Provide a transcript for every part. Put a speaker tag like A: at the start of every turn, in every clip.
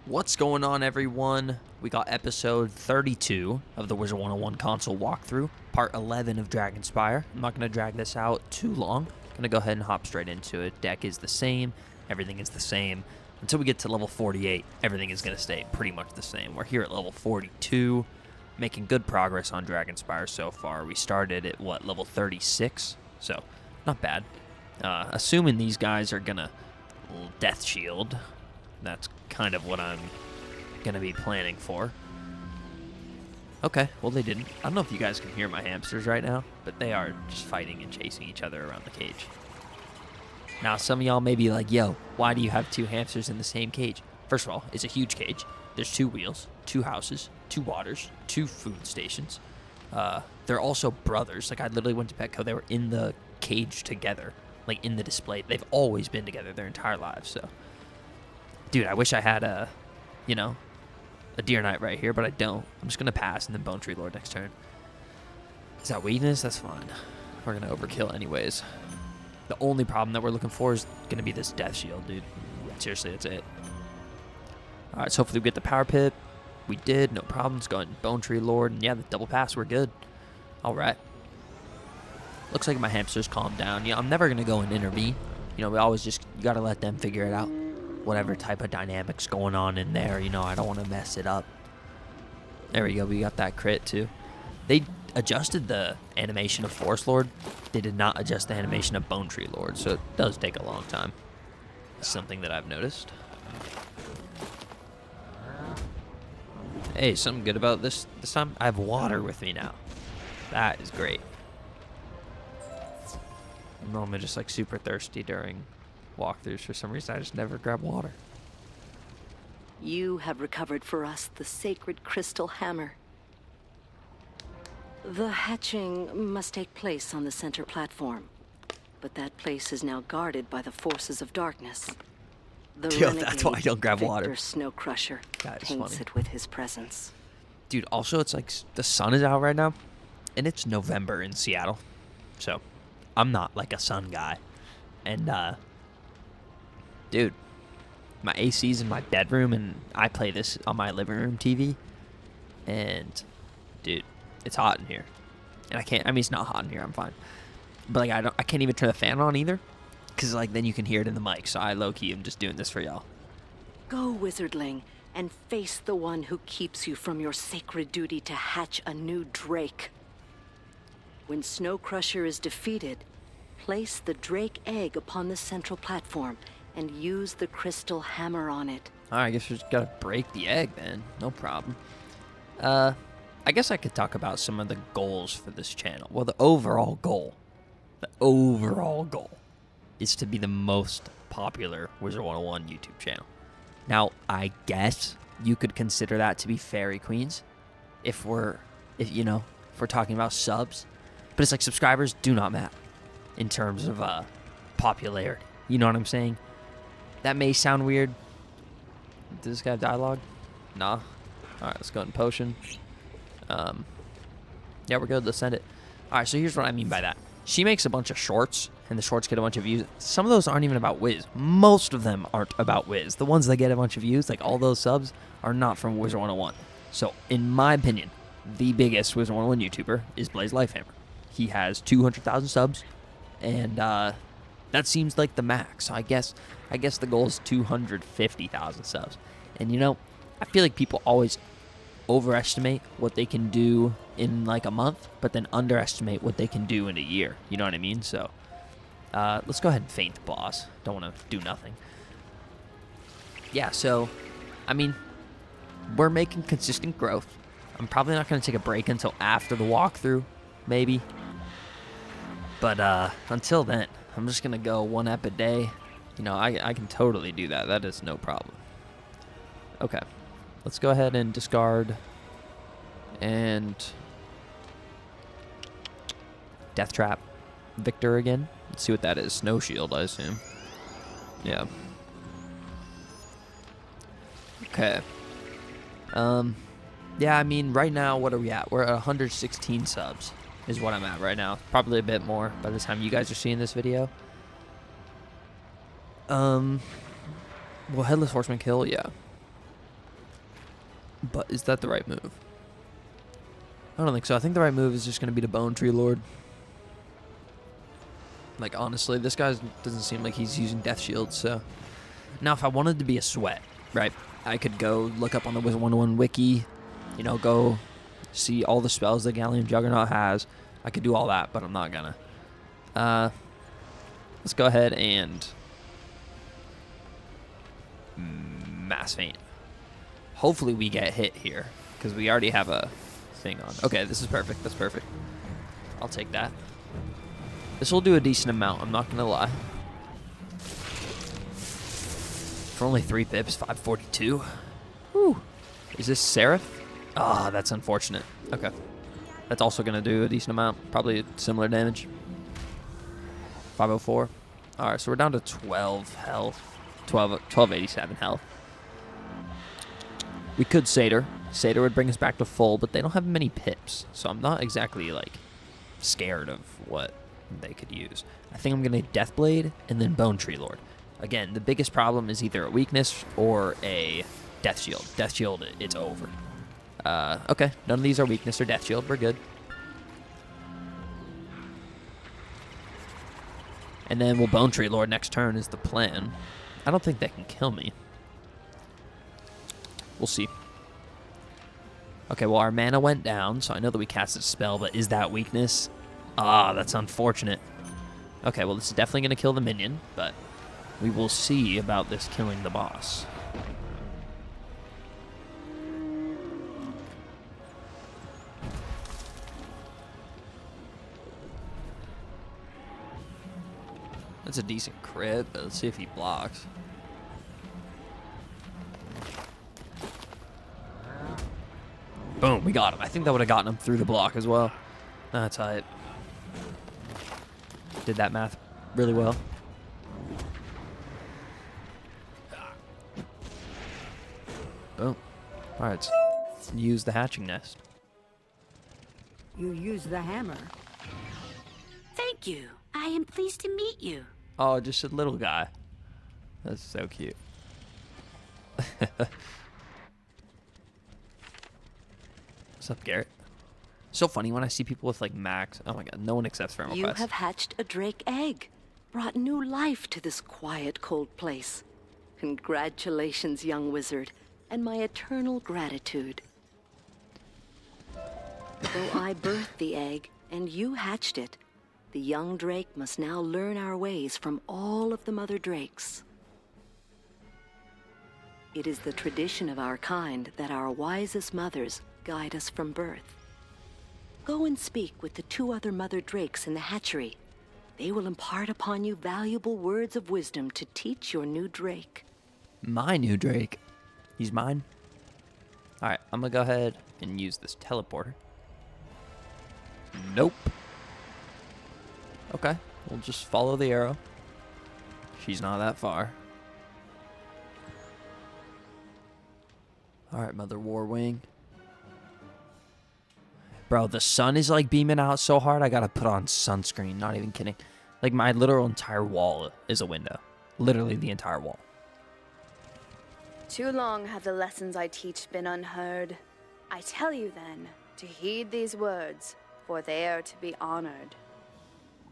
A: What's going on, everyone? We got episode 32 of the Wizard101 console walkthrough, part 11 of Dragonspyre. I'm not going to drag this out too long. I'm going to go ahead and hop straight into it. Deck is the same. Everything is the same. Until we get to level 48, everything is going to stay pretty much the same. We're here at level 42, making good progress on Dragonspyre so far. We started at, level 36? So, not bad. Assuming these guys are going to Death Shield, that's kind of what I'm going to be planning for. Okay, well they didn't. I don't know if you guys can hear my hamsters right now, but they are just fighting and chasing each other around the cage. Now, some of y'all may be like, yo, why do you have two hamsters in the same cage? First of all, it's a huge cage. There's 2 wheels, 2 houses, 2 waters, 2 food stations. They're also brothers. Like, I literally went to Petco. They were in the cage together, like in the display. They've always been together their entire lives, so... Dude, I wish I had a Deer Knight right here, but I don't. I'm just going to pass and then Bone Tree Lord next turn. Is that weakness? That's fine. We're going to overkill anyways. The only problem that we're looking for is going to be this Death Shield, dude. Seriously, that's it. Alright, so hopefully we get the Power Pit. We did, no problems. Going Bone Tree Lord, and yeah, the double pass, we're good. Alright. Looks like my hamsters calmed down. Yeah, I'm never going to go and intervene. You know, we always just, you got to let them figure it out. Whatever type of dynamics going on in there, you know, I don't want to mess it up. There we go, we got that crit too. They adjusted the animation of Forest Lord. They did not adjust the animation of Bone Tree Lord, so it does take a long time. It's something that I've noticed. Hey, something good about this time? I have water with me now. That is great. I'm normally just like super thirsty during walkthroughs. For some reason, I just never grab water.
B: You have recovered for us the sacred crystal hammer. The hatching must take place on the center platform, but that place is now guarded by the forces of darkness. The
A: Yo, that's why I don't grab
B: Viktor
A: water.
B: Snowcrusher paints
A: funny.
B: it with his presence.
A: Dude, also, it's like the sun is out right now, and it's November in Seattle, so I'm not like a sun guy. And dude, my AC's in my bedroom, and I play this on my living room TV. And, dude, it's hot in here. And I mean, it's not hot in here, I'm fine. But, like, I can't even turn the fan on either. Because, like, then you can hear it in the mic. So I low-key am just doing this for y'all.
B: Go, wizardling, and face the one who keeps you from your sacred duty to hatch a new drake. When Snowcrusher is defeated, place the drake egg upon the central platform and use the crystal hammer on it.
A: Alright, I guess we just gotta break the egg then. No problem. I guess I could talk about some of the goals for this channel. Well, the overall goal is to be the most popular Wizard101 YouTube channel. Now, I guess you could consider that to be Fairy Queens if we're talking about subs. But it's like subscribers do not matter in terms of popularity. You know what I'm saying? That may sound weird. Does this guy have dialogue? Nah. Alright, let's go ahead and potion. Yeah, we're good. Let's send it. Alright, so here's what I mean by that. She makes a bunch of shorts, and the shorts get a bunch of views. Some of those aren't even about Wiz. Most of them aren't about Wiz. The ones that get a bunch of views, like all those subs, are not from Wizard101. So, in my opinion, the biggest Wizard101 YouTuber is Blaze Lifehammer. He has 200,000 subs, and that seems like the max. I guess the goal is 250,000 subs. And you know, I feel like people always overestimate what they can do in like a month, but then underestimate what they can do in a year. You know what I mean? So let's go ahead and feint the boss. Don't want to do nothing. Yeah, so I mean, we're making consistent growth. I'm probably not going to take a break until after the walkthrough, maybe. But until then, I'm just going to go 1 ep a day. You know, I can totally do that. That is no problem. Okay. Let's go ahead and discard. And Death Trap Viktor again. Let's see what that is. Snow Shield, I assume. Yeah. Okay. Yeah, I mean, right now, what are we at? We're at 116 subs. Is what I'm at right now. Probably a bit more by the time you guys are seeing this video. Well, Headless Horseman kill, yeah. But is that the right move? I don't think so. I think the right move is just going to be to Bone Tree Lord. Like, honestly, this guy doesn't seem like he's using Death Shield, so... Now, if I wanted to be a sweat, right, I could go look up on the Wizard101 wiki, you know, go see all the spells that Galleon Juggernaut has. I could do all that, but I'm not gonna. Let's go ahead and... Mass Feint. Hopefully we get hit here, because we already have a thing on. Okay, this is perfect. That's perfect. I'll take that. This will do a decent amount, I'm not going to lie. For only 3 pips, 542. Whew. Is this Seraph? Ah, oh, that's unfortunate. Okay. That's also going to do a decent amount. Probably similar damage. 504. Alright, so we're down to 12 health. 1287 health. We could Satyr. Satyr would bring us back to full, but they don't have many pips. So I'm not exactly, like, scared of what they could use. I think I'm going to Deathblade and then Bone Tree Lord. Again, the biggest problem is either a weakness or a Death Shield. Death Shield, it's over. Okay, none of these are weakness or Death Shield. We're good. And then we'll Bone Tree Lord next turn is the plan. I don't think they can kill me. We'll see. Okay, well, our mana went down, so I know that we cast a spell, but is that weakness? Ah, that's unfortunate. Okay, well, this is definitely going to kill the minion, but we will see about this killing the boss. That's a decent crit, but let's see if he blocks. Boom, we got him. I think that would have gotten him through the block as well. That's hype. Did that math really well. Boom. Alright, let's use the hatching nest.
C: You use the hammer.
D: Thank you. I am pleased to meet you.
A: Oh, just a little guy. That's so cute. What's up, Garrett? So funny when I see people with, like, max. Oh my god, no one accepts friend
B: You
A: requests.
B: have hatched a drake egg, brought new life to this quiet, cold place. Congratulations, young wizard, and my eternal gratitude. Though I birthed the egg and you hatched it, the young drake must now learn our ways from all of the mother drakes. It is the tradition of our kind that our wisest mothers guide us from birth. Go and speak with the 2 other mother drakes in the hatchery. They will impart upon you valuable words of wisdom to teach your new drake.
A: My new drake. He's mine. Alright, I'm gonna go ahead and use this teleporter. Nope. Okay, we'll just follow the arrow. She's not that far. Alright, Mother Warwing. Bro, the sun is, like, beaming out so hard, I gotta put on sunscreen. Not even kidding. Like, my literal entire wall is a window. Literally the entire wall.
E: Too long have the lessons I teach been unheard. I tell you then, to heed these words, for they are to be honored.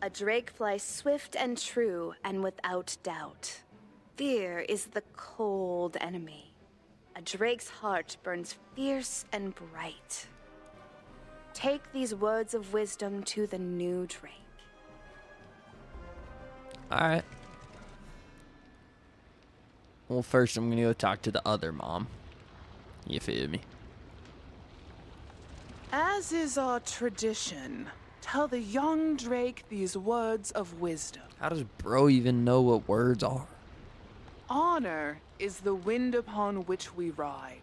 E: A drake flies swift and true and without doubt. Fear is the cold enemy. A drake's heart burns fierce and bright. Take these words of wisdom to the new drake.
A: Alright. Well, first I'm gonna go talk to the other mom. You feel me?
F: As is our tradition, tell the young drake these words of wisdom.
A: How does bro even know what words are?
F: Honor is the wind upon which we ride.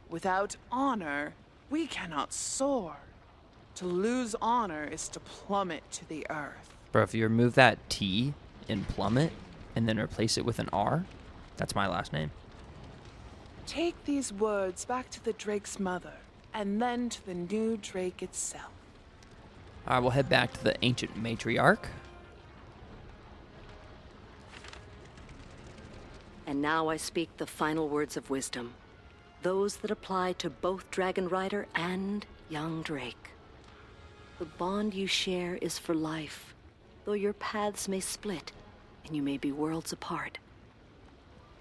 F: Without honor, we cannot soar. To lose honor is to plummet to the earth.
A: Bro, if you remove that T in plummet and then replace it with an R, that's my last name.
F: Take these words back to the drake's mother, and then to the new drake itself.
A: Alright, we'll head back to the ancient matriarch.
B: And now I speak the final words of wisdom. those that apply to both Dragon Rider and young Drake. The bond you share is for life, though your paths may split and you may be worlds apart.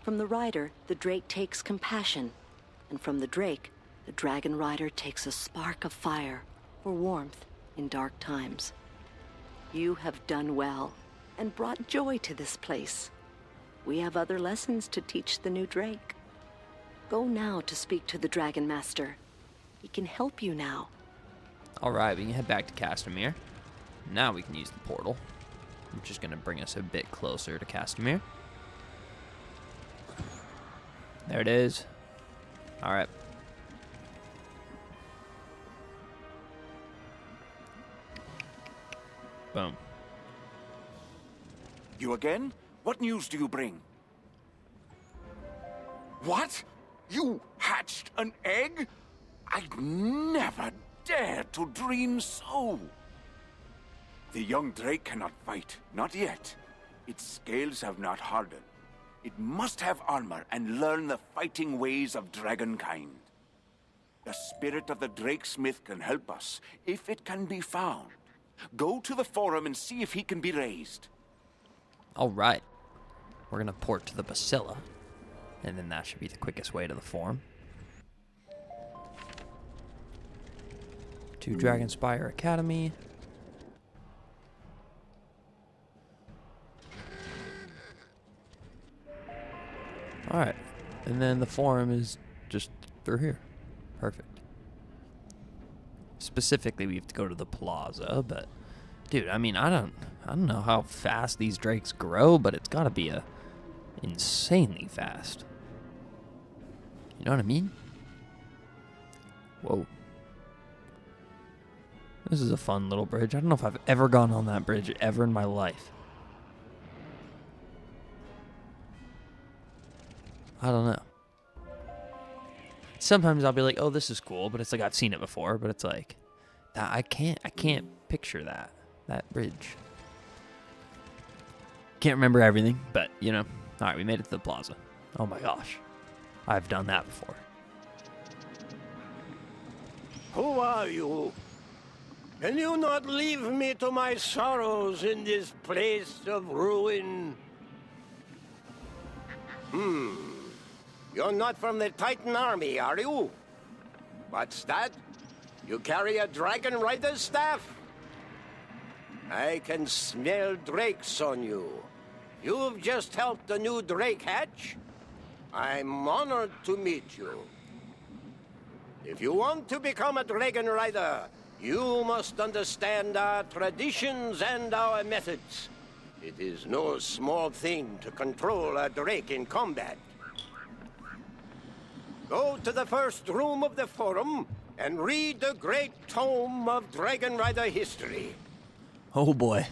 B: From the Rider, the Drake takes compassion, and from the Drake, the Dragon Rider takes a spark of fire for warmth in dark times. You have done well and brought joy to this place. We have other lessons to teach the new Drake. Go now to speak to the Dragon Master. He can help you now.
A: All right, we can head back to Castamere. Now we can use the portal, which is going to bring us a bit closer to Castamere. There it is. All right. Boom.
G: You again? What news do you bring? What? You hatched an egg? I'd never dare to dream so. The young Drake cannot fight, not yet. Its scales have not hardened. It must have armor and learn the fighting ways of dragonkind. The spirit of the Drakesmith can help us, if it can be found. Go to the forum and see if he can be raised.
A: All right. We're going to port to the Basilla, and then that should be the quickest way to the forum. To Dragonspyre Academy. Alright, and then the forum is just through here. Perfect. Specifically, we have to go to the plaza, but dude, I mean, I don't know how fast these drakes grow, but it's got to be insanely fast. You know what I mean? Whoa. This is a fun little bridge. I don't know if I've ever gone on that bridge ever in my life. I don't know. Sometimes I'll be like, oh, this is cool, but it's like I've seen it before, but it's like I can't picture that bridge. Can't remember everything, but you know. All right, we made it to the plaza. Oh my gosh. I've done that before.
H: Who are you? Can you not leave me to my sorrows in this place of ruin? You're not from the Titan army, are you? What's that? You carry a Dragon Rider's staff? I can smell drakes on you. You've just helped a new drake hatch? I'm honored to meet you. If you want to become a Dragon Rider, you must understand our traditions and our methods. It is no small thing to control a drake in combat. Go to the first room of the forum and read the great tome of Dragon Rider history.
A: Oh boy.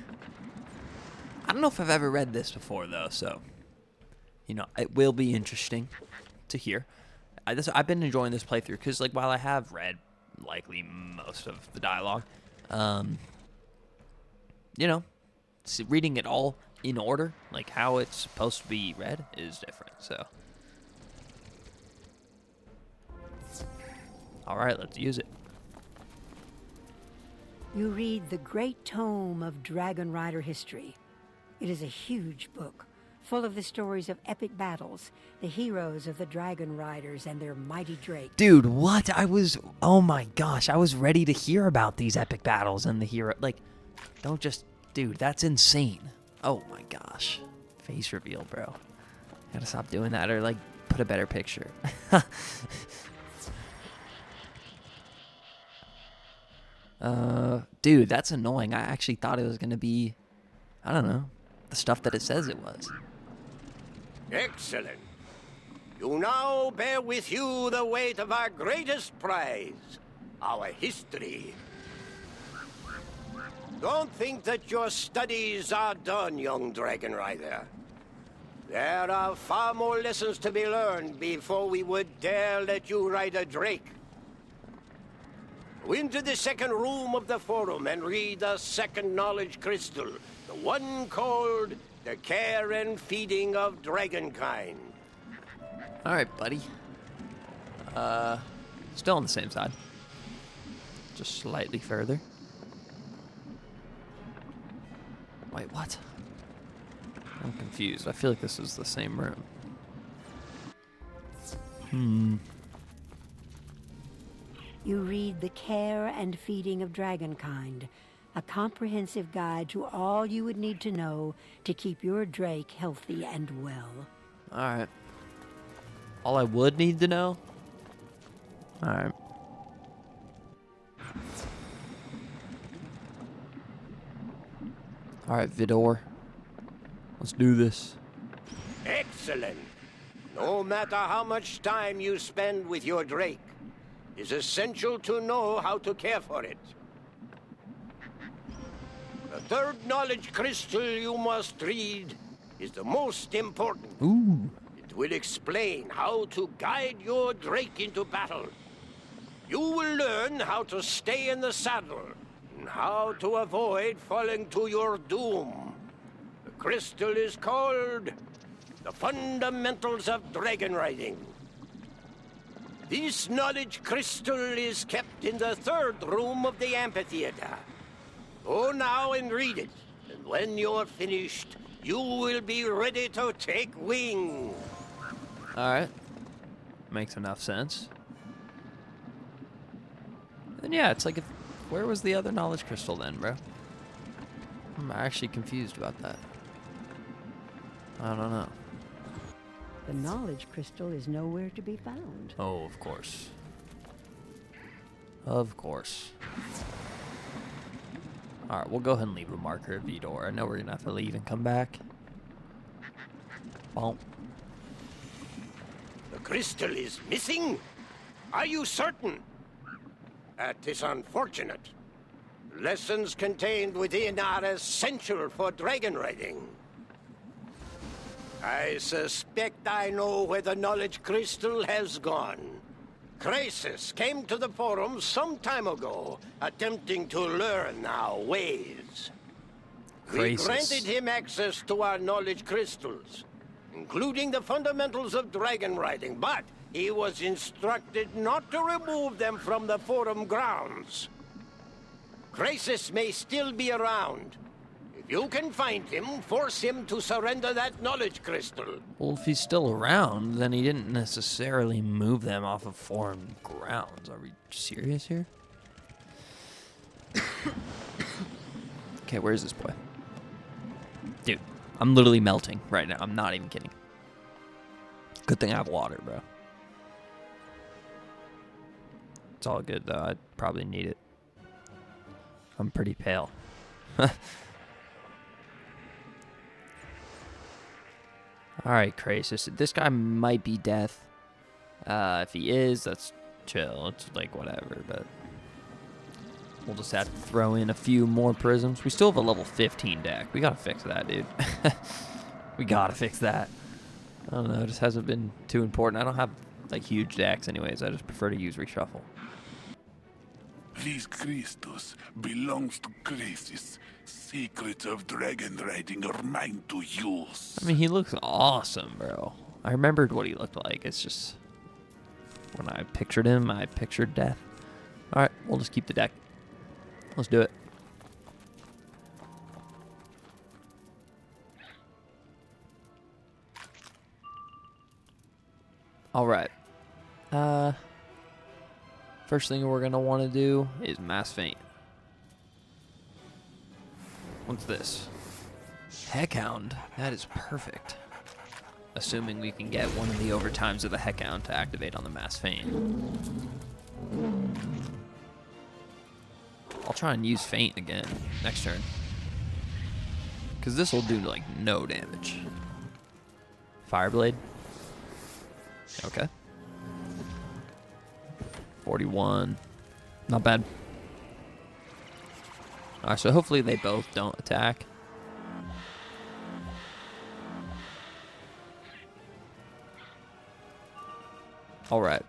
A: I don't know if I've ever read this before though, so you know, it will be interesting to hear. I've been enjoying this playthrough because, like, while I have read likely most of the dialogue, you know, reading it all in order, like how it's supposed to be read, is different. So, all right, let's use it.
C: You read the great tome of Dragon Rider history. It is a huge book, full of the stories of epic battles, the heroes of the Dragon Riders and their mighty drake.
A: Dude, what? Oh my gosh, I was ready to hear about these epic battles and the hero. Like, don't just, dude, that's insane. Oh my gosh. Face reveal, bro. Gotta stop doing that, or like, put a better picture. Dude, that's annoying. I actually thought it was gonna be, I don't know, the stuff that it says it was.
H: Excellent. You now bear with you the weight of our greatest prize, our history. Don't think that your studies are done, young Dragon Rider. There are far more lessons to be learned before we would dare let you ride a drake. Go into the second room of the forum and read the second knowledge crystal, the one called The Care and Feeding of Dragonkind.
A: All right, buddy. Still on the same side. Just slightly further. Wait, what? I'm confused. I feel like this is the same room.
C: You read The Care and Feeding of Dragonkind, a comprehensive guide to all you would need to know to keep your drake healthy and well.
A: Alright. All I would need to know? Alright. Alright, Vidor. Let's do this.
H: Excellent. No matter how much time you spend with your drake, it's essential to know how to care for it. The third knowledge crystal you must read is the most important.
A: Ooh.
H: It will explain how to guide your drake into battle. You will learn how to stay in the saddle and how to avoid falling to your doom. The crystal is called the Fundamentals of Dragon Riding. This knowledge crystal is kept in the third room of the amphitheater. Go now and read it, and when you're finished, you will be ready to take wing.
A: Alright. Makes enough sense. And yeah, it's like, where was the other knowledge crystal then, bro? I'm actually confused about that. I don't know.
C: The knowledge crystal is nowhere to be found.
A: Oh, of course. Of course. Alright, we'll go ahead and leave a marker at Vidor. I know we're gonna have to leave and come back. Bonk.
H: The crystal is missing? Are you certain? That is unfortunate. Lessons contained within are essential for dragon riding. I suspect I know where the knowledge crystal has gone. Crisis came to the forum some time ago, attempting to learn our ways. We granted him access to our knowledge crystals, including the fundamentals of dragon riding, but he was instructed not to remove them from the forum grounds. Crisis may still be around. If you can find him, force him to surrender that knowledge crystal.
A: Well, if he's still around, then he didn't necessarily move them off of foreign grounds. Are we serious here? Okay, where's this boy? Dude, I'm literally melting right now. I'm not even kidding. Good thing I have water, bro. It's all good, though. I probably need it. I'm pretty pale. Alright, Crisis. This guy might be death. If he is, that's chill. It's like whatever, but we'll just have to throw in a few more prisms. We still have a level 15 deck. We gotta fix that, dude. We gotta fix that. I don't know, it just hasn't been too important. I don't have like huge decks anyways. I just prefer to use reshuffle.
I: This Christus belongs to Crisis. Secrets of dragon riding are mine to use.
A: I mean, he looks awesome, bro. I remembered what he looked like. It's just when I pictured him, I pictured death. All right, we'll just keep the deck. Let's do it. All right. First thing we're gonna want to do is Mass Faint. What's this? Heckhound. That is perfect. Assuming we can get one of the overtimes of the Heckhound to activate on the Mass Faint. I'll try and use Faint again next turn. Because this will do like no damage. Fireblade. Okay. 41. Not bad. Alright, so hopefully they both don't attack. Alright.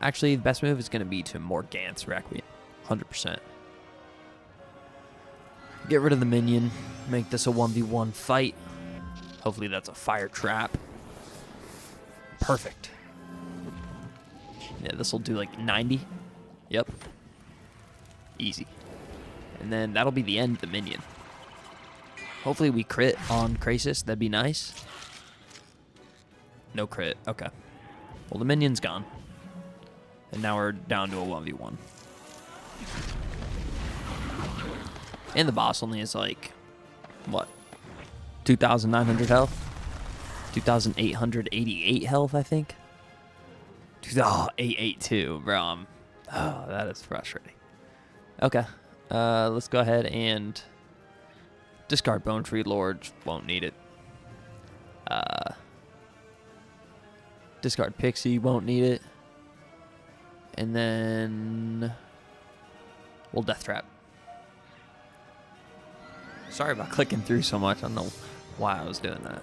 A: Actually, the best move is going to be to Morgant's Requiem. 100%. Get rid of the minion. Make this a 1v1 fight. Hopefully that's a fire trap. Perfect. Yeah, this will do like 90. Yep. Easy. And then that'll be the end of the minion. Hopefully we crit on Krasis. That'd be nice. No crit. Okay. Well, the minion's gone. And now we're down to a 1v1. And the boss only is like, what? 2,900 health? 2,888 health, I think. 882, bro. Oh, that is frustrating. Okay. Let's go ahead and discard Bone Tree Lord. Won't need it. Discard Pixie. Won't need it. And then we'll Death Trap. Sorry about clicking through so much. I don't know why I was doing that.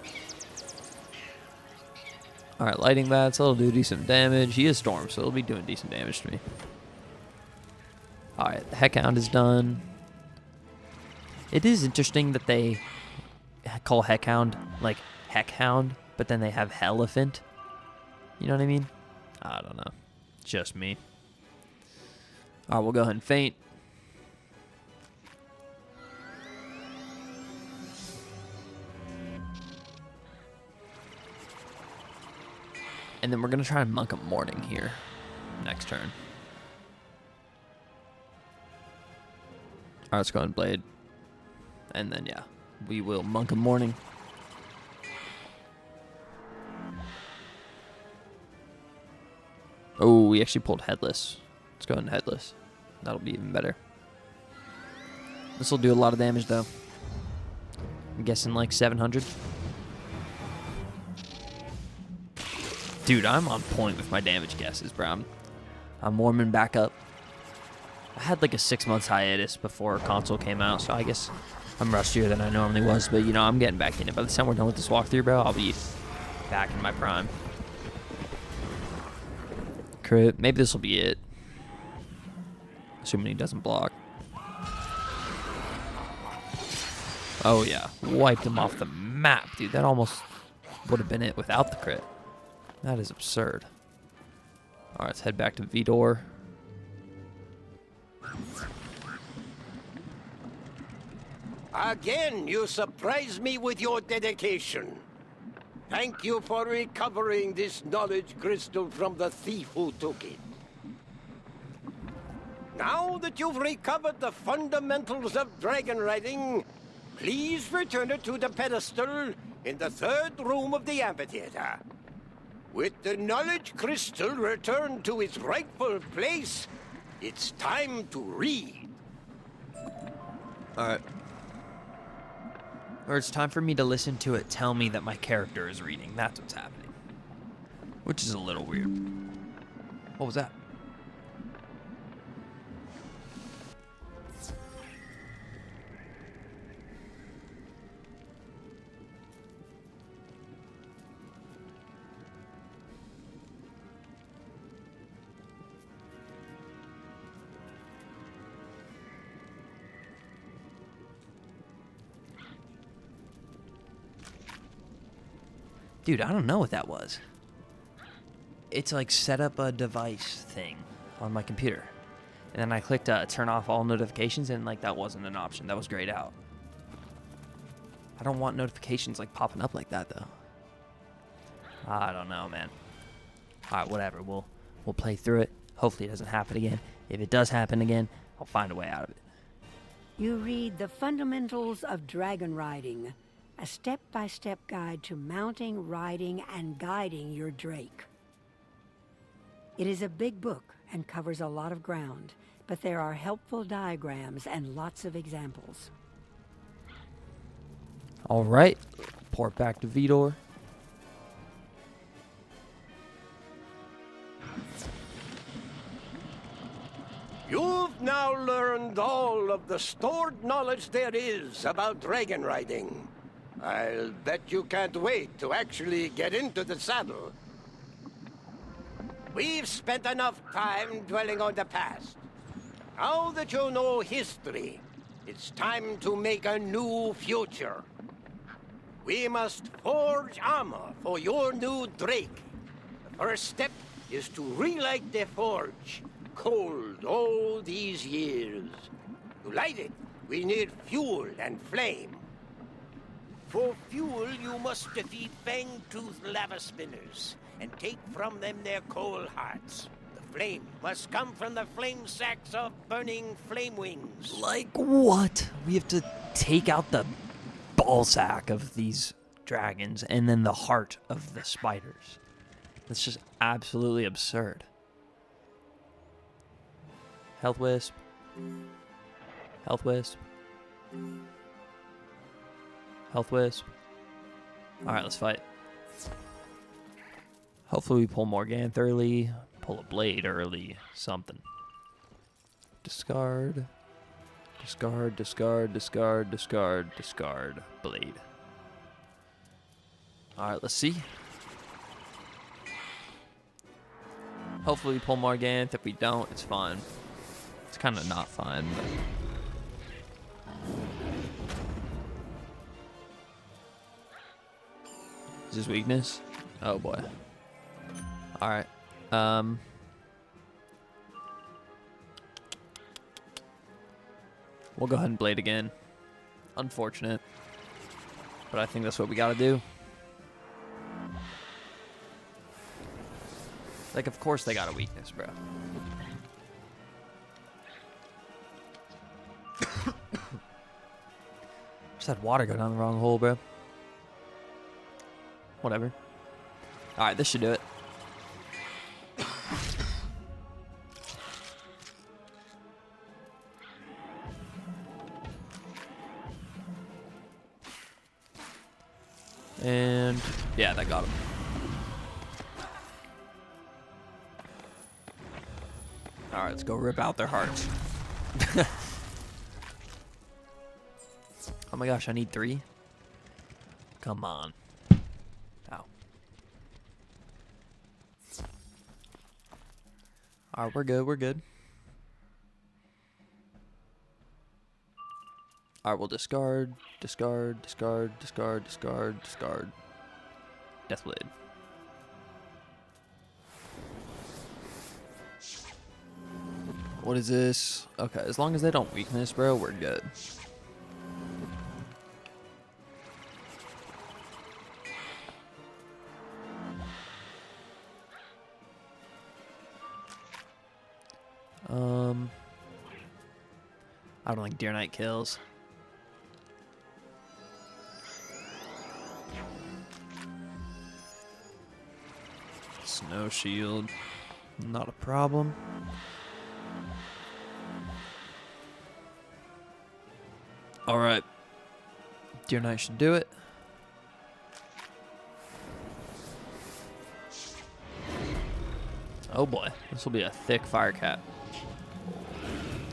A: Alright, Lightning Bats. It'll do decent damage. He is Storm, so it'll be doing decent damage to me. Alright, the Heckhound is done. It is interesting that they call Heckhound like Heckhound, but then they have Hellephant. You know what I mean? I don't know. Just me. Alright, we'll go ahead and faint. And then we're going to try and Monk Up Morning here next turn. Alright, let's go ahead and Blade. And then, yeah, we will Monk Up Morning. Oh, we actually pulled Headless. Let's go ahead and Headless. That'll be even better. This will do a lot of damage, though. I'm guessing like 700. Dude, I'm on point with my damage guesses, bro. I'm warming back up. I had like a 6 months hiatus before console came out, so I guess I'm rustier than I normally was. But, you know, I'm getting back in it. By the time we're done with this walkthrough, bro, I'll be back in my prime. Crit. Maybe this will be it. Assuming he doesn't block. Oh, yeah. Wiped him off the map, dude. That almost would have been it without the crit. That is absurd. Alright, let's head back to Viktor.
H: Again, you surprise me with your dedication. Thank you for recovering this knowledge crystal from the thief who took it. Now that you've recovered the fundamentals of dragon riding, please return it to the pedestal in the 3rd room of the amphitheater. With the knowledge crystal returned to its rightful place, it's time to read.
A: Alright. Or it's time for me to listen to it tell me that my character is reading. That's what's happening. Which is a little weird. What was that? Dude, I don't know what that was. It's like set up a device thing on my computer. And then I clicked turn off all notifications and like that wasn't an option. That was grayed out. I don't want notifications like popping up like that though. I don't know, man. Alright, whatever. We'll play through it. Hopefully it doesn't happen again. If it does happen again, I'll find a way out of it.
C: You read The Fundamentals of Dragon Riding, a step-by-step guide to mounting, riding, and guiding your Drake. It is a big book and covers a lot of ground, but there are helpful diagrams and lots of examples.
A: All right, port back to Viktor.
H: You've now learned all of the stored knowledge there is about dragon riding. I'll bet you can't wait to actually get into the saddle. We've spent enough time dwelling on the past. Now that you know history, it's time to make a new future. We must forge armor for your new Drake. The first step is to relight the forge, cold all these years. To light it, we need fuel and flame. For fuel, you must defeat fang-toothed lava spinners and take from them their coal hearts. The flame must come from the flame sacks of burning flame wings.
A: Like what? We have to take out the ball sack of these dragons and then the heart of the spiders. That's just absolutely absurd. Health Wisp. Health Wisp. Health Wisp. Alright, let's fight. Hopefully we pull Morganth early. Pull a Blade early. Something. Discard. Discard, discard, discard, discard, discard. Blade. Alright, let's see. Hopefully we pull Morganth. If we don't, it's fine. It's kind of not fine, but... Is this weakness? Oh boy. Alright. We'll go ahead and Blade again. Unfortunate. But I think that's what we gotta do. Like, of course they got a weakness, bro. Just had water go down the wrong hole, bro. Whatever. Alright, this should do it. And yeah, that got him. Alright, let's go rip out their hearts. Oh my gosh, I need 3? Come on. Ow. Alright, we're good, we're good. Alright, we'll discard, discard, discard, discard, discard, discard. Deathblade. What is this? Okay, as long as they don't weakness, bro, we're good. I don't think Deer Knight kills. Snow Shield, not a problem. All right, Deer Knight should do it. Oh boy, this will be a thick fire cap.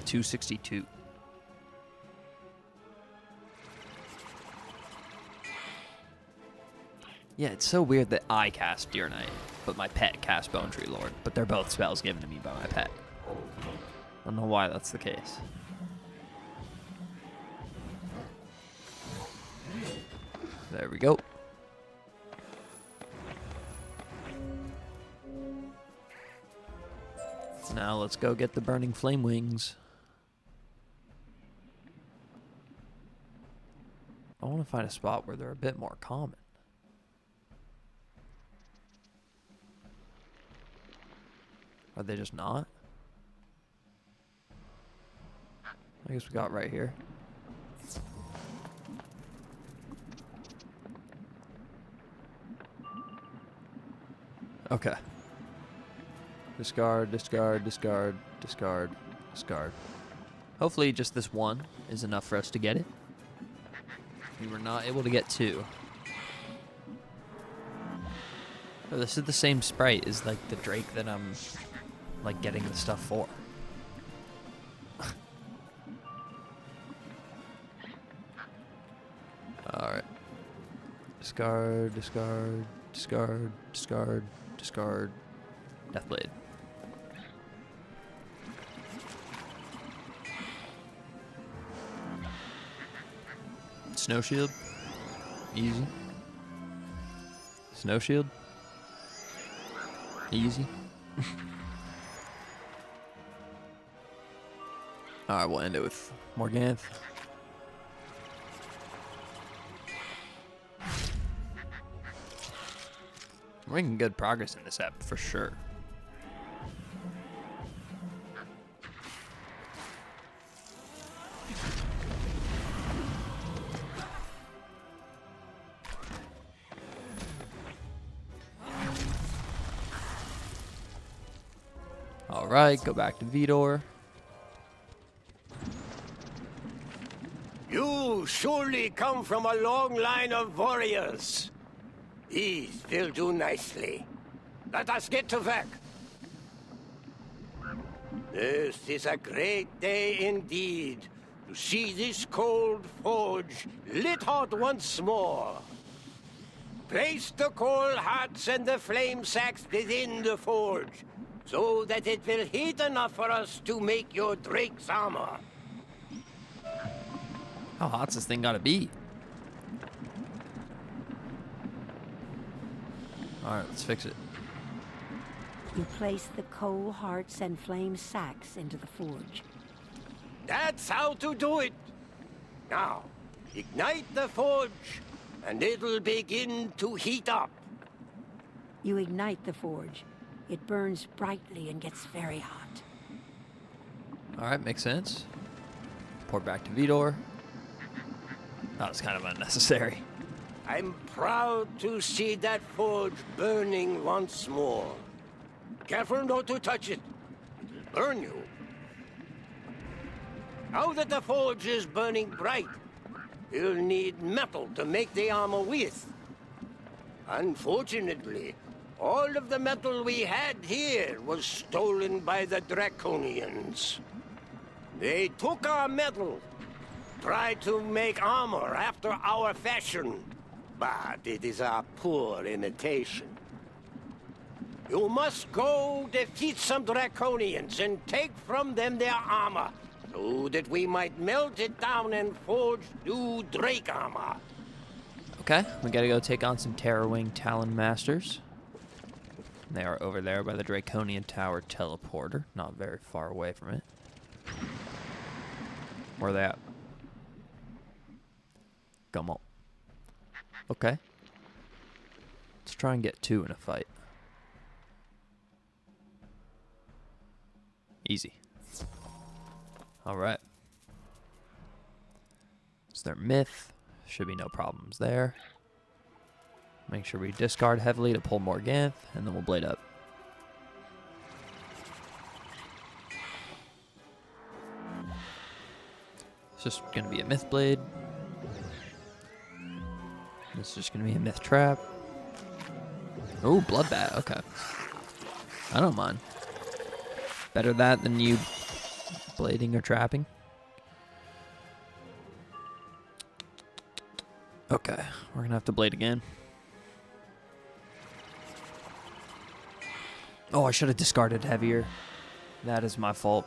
A: 262. Yeah, it's so weird that I cast Deer Knight, but my pet casts Bone Tree Lord. But they're both spells given to me by my pet. I don't know why that's the case. There we go. Now let's go get the Burning Flame Wings. I want to find a spot where they're a bit more common. Are they just not? I guess we got right here. Okay. Discard, discard, discard, discard, discard. Hopefully just this one is enough for us to get it. We were not able to get 2. Oh, this is the same sprite as like the Drake that I'm like getting the stuff for. Alright. Discard, discard, discard, discard, discard. Deathblade. Snow Shield. Easy. Snow Shield. Easy. Alright, we'll end it with Morganth. We're making good progress in this app, for sure. Alright, go back to Viktor.
H: You surely come from a long line of warriors. These will do nicely. Let us get to work. This is a great day indeed to see this cold forge lit hot once more. Place the coal hearts and the flame sacks within the forge, so that it will heat enough for us to make your drake's armor.
A: How hot's this thing gotta be? Alright, let's fix it.
C: You place the coal hearts and flame sacks into the forge.
H: That's how to do it. Now, ignite the forge, and it'll begin to heat up.
C: You ignite the forge. It burns brightly and gets very hot.
A: Alright, makes sense. Pour back to Viktor. That was kind of unnecessary.
H: I'm proud to see that forge burning once more. Careful not to touch it. It'll burn you. Now that the forge is burning bright, you'll need metal to make the armor with. Unfortunately, all of the metal we had here was stolen by the Draconians. They took our metal, tried to make armor after our fashion, but it is a poor imitation. You must go defeat some Draconians and take from them their armor, so that we might melt it down and forge new Drake armor.
A: Okay, we gotta go take on some Terrorwing Talon Masters. They are over there by the Draconian Tower teleporter, not very far away from it. Where are they at? Come on. Okay. Let's try and get two in a fight. Easy. Alright. Is there myth? Should be no problems there. Make sure we discard heavily to pull Morganth, and then we'll blade up. It's just going to be a myth blade. This is just going to be a myth trap. Oh, bloodbath. Okay. I don't mind. Better that than you blading or trapping. Okay, we're going to have to blade again. Oh, I should have discarded heavier. That is my fault.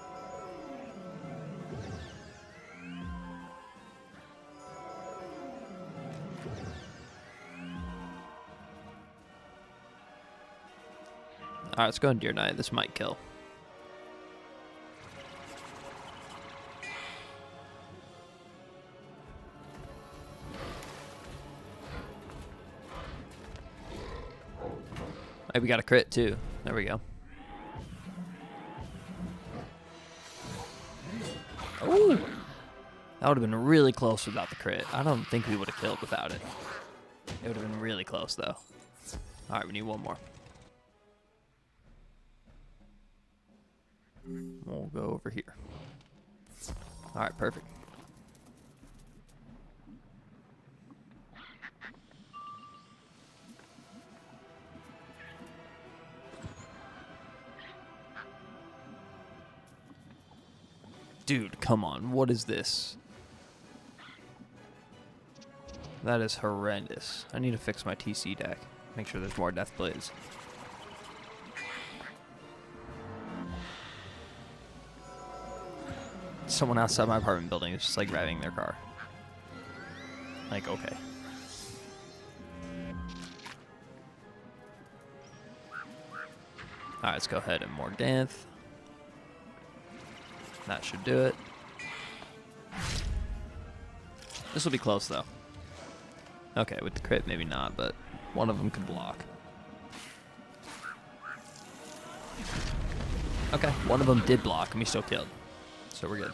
A: Alright, let's go in Deer Knight. This might kill. Hey, we got a crit too. There we go. Ooh! That would have been really close without the crit. I don't think we would have killed without it. It would have been really close though. Alright, we need one more. We'll go over here. Alright, perfect. Dude, come on. What is this? That is horrendous. I need to fix my TC deck. Make sure there's more Death Blades. Someone outside my apartment building is just like driving their car. Like, okay. Alright, let's go ahead and Morganth. That should do it. This will be close, though. Okay, with the crit, maybe not, but one of them could block. Okay, one of them did block, and we still killed. So we're good.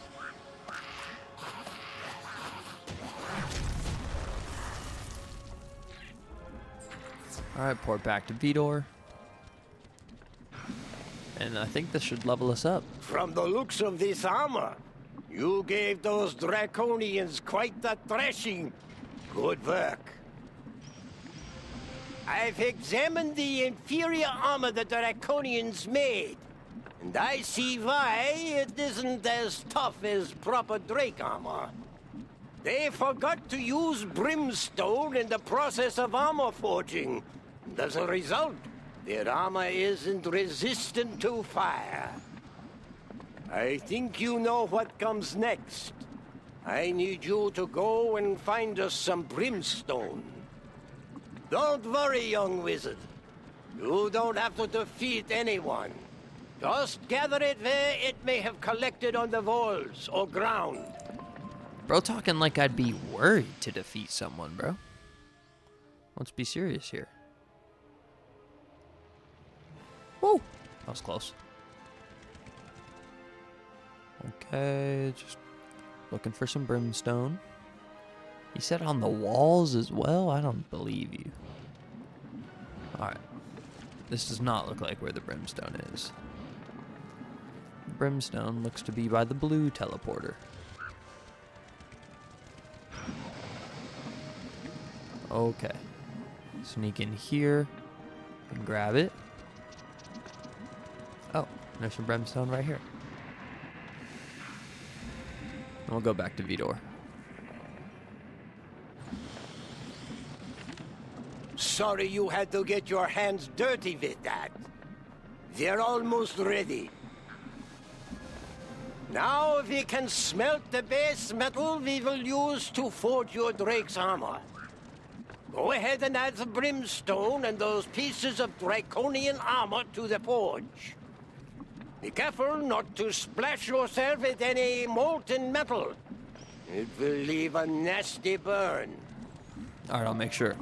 A: Alright, port back to Viktor. And I think this should level us up.
H: From the looks of this armor, you gave those Draconians quite the thrashing. Good work. I've examined the inferior armor the Draconians made, and I see why it isn't as tough as proper Drake armor. They forgot to use brimstone in the process of armor forging. And as a result, their armor isn't resistant to fire. I think you know what comes next. I need you to go and find us some brimstone. Don't worry, young wizard. You don't have to defeat anyone. Just gather it where it may have collected on the walls or ground.
A: Bro talking like I'd be worried to defeat someone, bro. Let's be serious here. Whoa! That was close. Okay, just looking for some brimstone. You said on the walls as well? I don't believe you. Alright. This does not look like where the brimstone is. Brimstone looks to be by the blue teleporter. Okay. Sneak in here and grab it. Oh, there's some brimstone right here. And we'll go back to Viktor.
H: Sorry you had to get your hands dirty with that. They're almost ready. Now we can smelt the base metal we will use to forge your Drake's armor. Go ahead and add the brimstone and those pieces of Draconian armor to the forge. Be careful not to splash yourself with any molten metal. It will leave a nasty burn.
A: Alright, I'll make sure.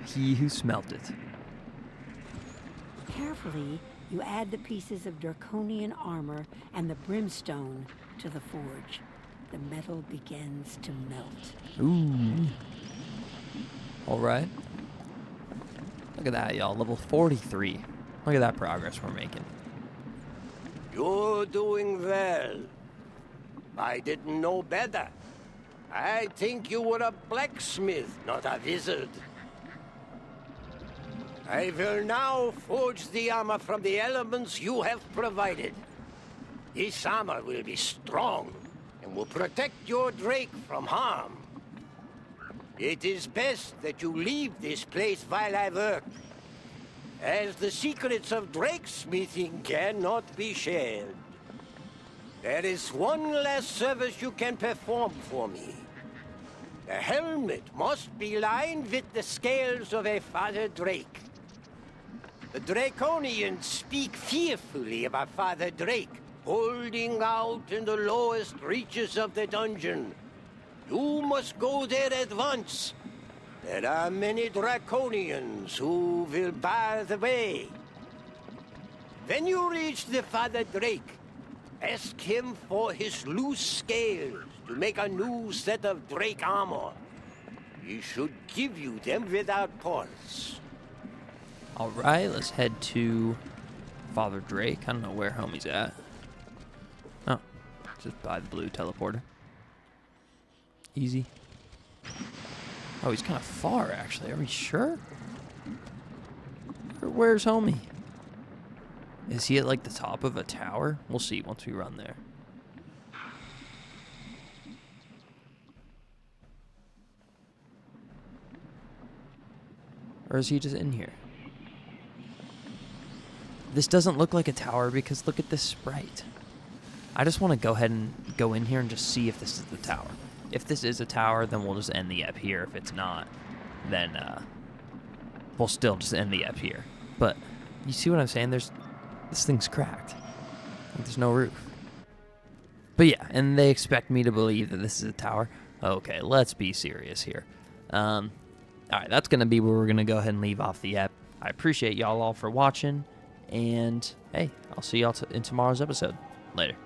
A: He who smelt it.
C: Carefully, you add the pieces of Draconian armor and the brimstone to the forge. The metal begins to melt.
A: Ooh. Alright. Look at that, y'all. Level 43. Look at that progress we're making.
H: You're doing well. I didn't know better. I think you were a blacksmith, not a wizard. I will now forge the armor from the elements you have provided. This armor will be strong and will protect your Drake from harm. It is best that you leave this place while I work, as the secrets of Drake smithing cannot be shared. There is one last service you can perform for me. The helmet must be lined with the scales of a Father Drake. The Draconians speak fearfully of a Father Drake, holding out in the lowest reaches of the dungeon. You must go there at once. There are many Draconians who will bar the way. When you reach the Father Drake, ask him for his loose scales to make a new set of Drake armor. He should give you them without pause.
A: Alright, let's head to Father Drake. I don't know where homie's at. Oh, just by the blue teleporter. Easy. Oh, he's kind of far, actually. Are we sure? Where's homie? Is he at, like, the top of a tower? We'll see once we run there. Or is he just in here? This doesn't look like a tower because look at this sprite. I just want to go ahead and go in here and just see if this is the tower. If this is a tower, then we'll just end the ep here. If it's not, then we'll still just end the ep here. But you see what I'm saying? This thing's cracked. There's no roof. But yeah, and they expect me to believe that this is a tower. Okay, let's be serious here. All right, that's going to be where we're going to go ahead and leave off the ep. I appreciate y'all all for watching, and hey, I'll see y'all in tomorrow's episode. Later.